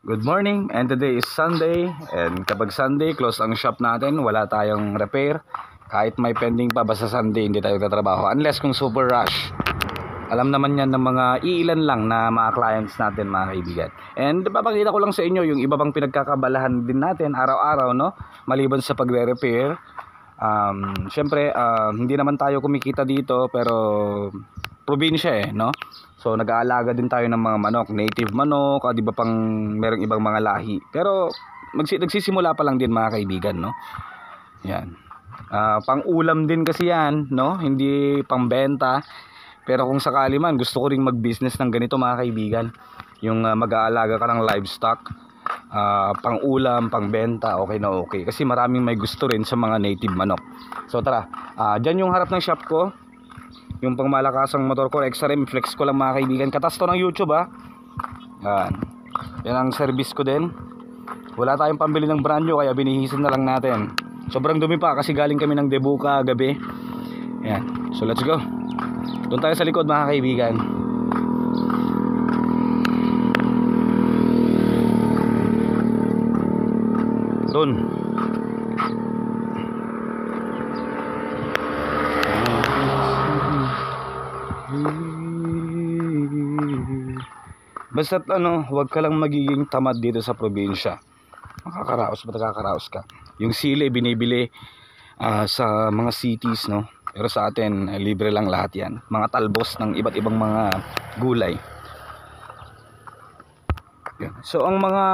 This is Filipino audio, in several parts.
Good morning, and today is Sunday, and kapag Sunday, close ang shop natin, wala tayong repair. Kahit may pending pa, basta Sunday hindi tayo tatrabaho unless kung super rush. Alam naman yan ng mga iilan lang na mga clients natin, mga kaibigan. And papakita ko lang sa inyo yung iba pang pinagkakabalahan din natin araw-araw, no? Maliban sa pagre-repair. Syempre, hindi naman tayo kumikita dito, pero probinsya no? So nag-aalaga din tayo ng mga manok, native manok, di ba pang merong ibang mga lahi. Pero nagsisimula pa lang din, mga kaibigan, no? Yan. Pang ulam din kasi yan, no? Hindi pang benta. Pero kung sakali man gusto ko ring mag-business ng ganito, mga kaibigan, yung mag-aalaga ka ng livestock, pang ulam, pang benta, okay na okay. Kasi maraming may gusto rin sa mga native manok. So tara, dyan yung harap ng shop ko. Yung pangmalakasang motor ko, XRM, flex ko lang, mga kaibigan. Katas to ng YouTube, yan ang service ko din. Wala tayong pambili ng brand new, kaya binihisan na lang natin. Sobrang dumi pa kasi galing kami ng Debuka gabi. Yan, so let's go. Doon tayo sa likod, mga kaibigan. Doon. Basta't huwag ka lang magiging tamad dito sa probinsya. Makakaraos ka. Yung sili binibili sa mga cities, no? Pero sa atin libre lang lahat yan. Mga talbos ng iba't ibang mga gulay. So ang mga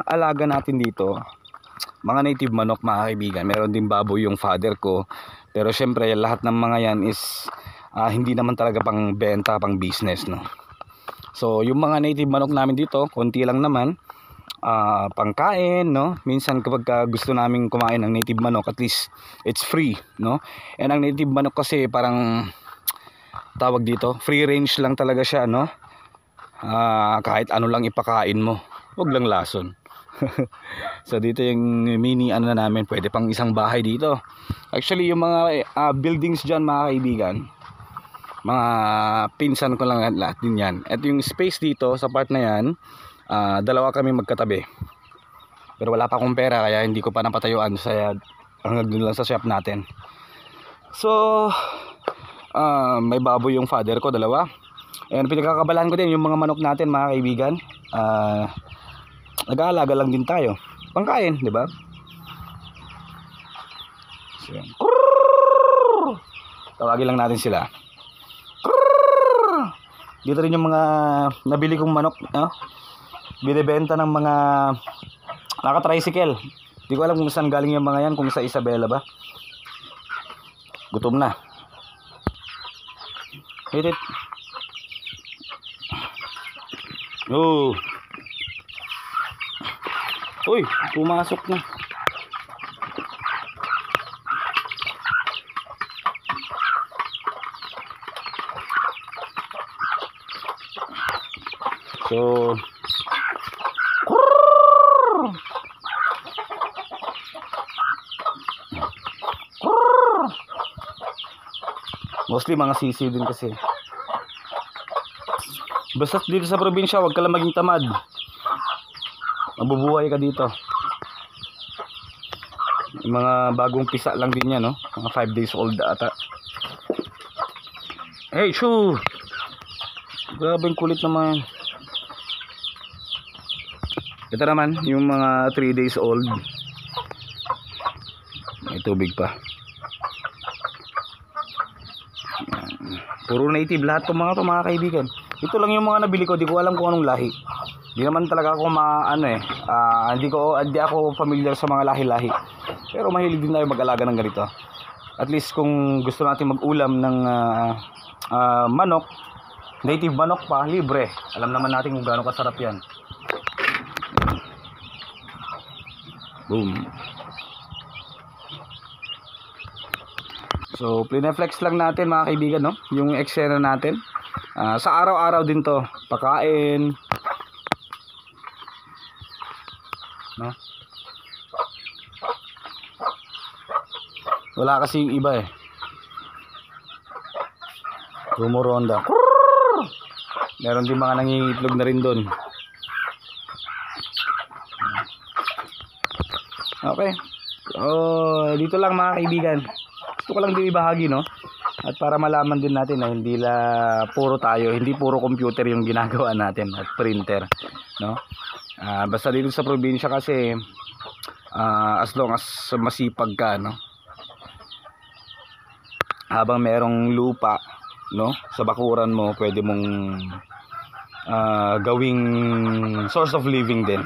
alaga natin dito, mga native manok, mga kaibigan. Meron din baboy yung father ko. Pero syempre lahat ng mga yan is hindi naman talaga pang benta, pang business, no? So yung mga native manok namin dito, konti lang naman, pangkain, no? Minsan kapag gusto namin kumain ng native manok, at least it's free, no? And ang native manok kasi parang tawag dito, free range lang talaga siya, no? Kahit ano lang ipakain mo, wag lang lason. So dito yung mini na namin, pwede pang isang bahay dito. Actually yung mga buildings dyan, mga kaibigan, mga pinsan ko lang lahat din yan. At yung space dito sa part na yan, dalawa kami magkatabi. Pero wala pa akong pera, kaya hindi ko pa napatayuan, hanggang dun lang sa shop natin. So may baboy yung father ko, dalawa. And pinagkakabalahan ko din yung mga manok natin, mga kaibigan. Nag-aalaga lang din tayo, pangkain, di ba? So, tawagin lang natin sila. Dito rin yung mga nabili kong manok, no? Binibenta ng mga naka-tricycle. Hindi ko alam kung saan galing yung mga yan, kung sa Isabela ba. Gutom na. Hit it. Oh. Uy, pumasok na. So mostly mga sisiw din kasi. Basta dito sa probinsya, wag ka lang maging tamad. Mabubuhay ka dito. Mga bagong pisa lang din yan, no? Mga 5 days old ata. Hey, shoo! Grabe kulit naman. Ito naman yung mga 3 days old. May tubig pa. Puro native lahat itong mga kaibigan. Ito lang yung mga nabili ko. Di ko alam kung anong lahi. Di naman talaga ako hindi ako familiar sa mga lahi-lahi. Pero mahilig din tayo mag-alaga ng ganito. At least kung gusto natin mag-ulam ng manok, native manok pa, libre. Alam naman natin kung gaano kasarap yan. Boom. So plineflex lang natin, mga kaibigan, no? Yung eksena natin. Sa araw-araw din to, pakain, no? Wala kasi yung iba Rumoronda. Meron din mga nangingitlog na rin doon. Okay. Dito lang mga kaibigan. Gusto ko lang din ibahagi, no? At para malaman din natin na hindi puro tayo, hindi puro computer yung ginagawa natin at printer, no? Basta dito sa probinsya kasi as long as masipag ka, no? Habang merong lupa, no, sa bakuran mo, pwede mong gawing source of living din.